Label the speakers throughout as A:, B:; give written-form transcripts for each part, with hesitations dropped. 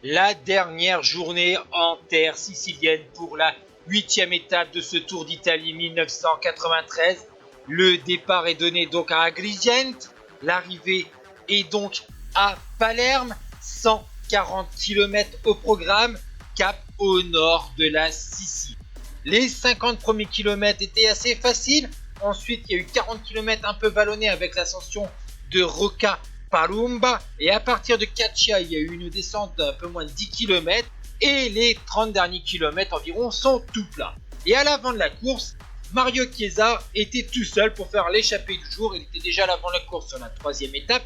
A: La dernière journée en terre sicilienne pour la 8e étape de ce Tour d'Italie 1993. Le départ est donné donc à Agrigent, l'arrivée est donc à Palerme, 140 km au programme, cap au nord de la Sicile. Les 50 premiers kilomètres étaient assez faciles, ensuite il y a eu 40 km un peu vallonnés avec l'ascension de Rocca Palumba, et à partir de Caccia il y a eu une descente d'un peu moins de 10 km et les 30 derniers kilomètres environ sont tout plats. Et à l'avant de la course, Mario Chiesa était tout seul pour faire l'échappée du jour. Il était déjà à l'avant de la course sur la 3e étape.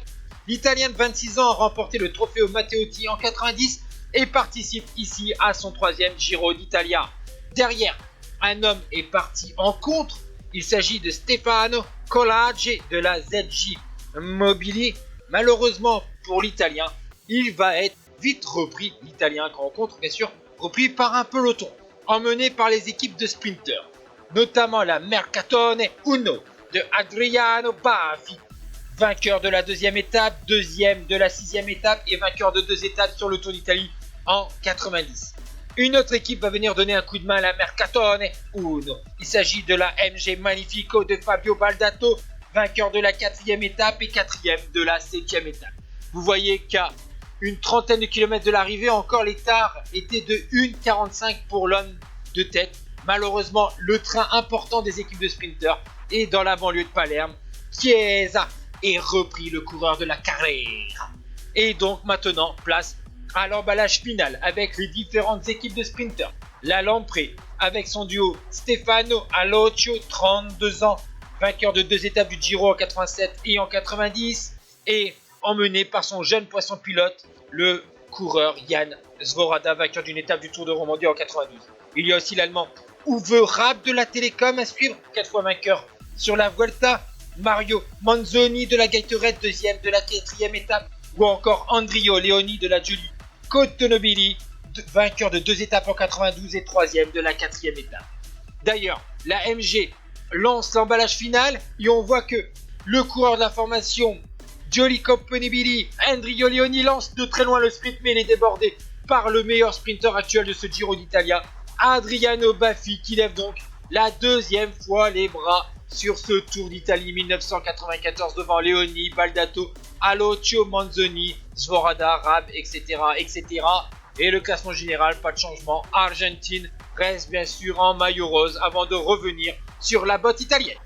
A: L'Italien de 26 ans a remporté le Trofeo Matteotti en 90 et participe ici à son 3e Giro d'Italia. Derrière, un homme est parti en contre. Il s'agit de Stefano Colage de la ZJ Mobili. Malheureusement pour l'Italien, il va être vite repris, l'Italien qu'on rencontre bien sûr, repris par un peloton, emmené par les équipes de sprinters, notamment la Mercatone Uno de Adriano Baffi, vainqueur de la 2e étape, 2e de la 6e étape et vainqueur de 2 étapes sur le Tour d'Italie en 90. Une autre équipe va venir donner un coup de main à la Mercatone Uno. Il s'agit de la MG Magnifico de Fabio Baldato, vainqueur de la 4e étape et 4e de la 7e étape. Vous voyez qu'à une trentaine de kilomètres de l'arrivée, encore l'écart était de 1,45 pour l'homme de tête. Malheureusement, le train important des équipes de sprinters est dans la banlieue de Palerme. Chiesa est repris, le coureur de la Carrera. Et donc maintenant, place à l'emballage final avec les différentes équipes de sprinters. La Lamprey avec son duo Stefano Aloccio, 32 ans, vainqueur de 2 étapes du Giro en 87 et en 90, et emmené par son jeune poisson pilote, le coureur Jan Svorada, vainqueur d'une étape du Tour de Romandie en 92. Il y a aussi l'Allemand Uwe Raab de la Télécom à suivre, 4 fois vainqueur sur la Vuelta, Mario Manzoni de la Gatorade, 2e de la 4e étape, ou encore Andrio Leoni de la Giulio Cotonobili, vainqueur de 2 étapes en 92 et 3e de la 4e étape. D'ailleurs, la MG lance l'emballage final et on voit que le coureur de la formation Giulio Cotonobili, Andrio Leoni, lance de très loin le sprint, mais il est débordé par le meilleur sprinter actuel de ce Giro d'Italia, Adriano Baffi, qui lève donc la 2e fois les bras sur ce Tour d'Italie 1994 devant Leoni, Baldato, Aloccio, Manzoni, Svorada, Raab, etc., etc. Et le classement général, pas de changement. Argentine reste bien sûr en maillot rose avant de revenir sur la botte italienne.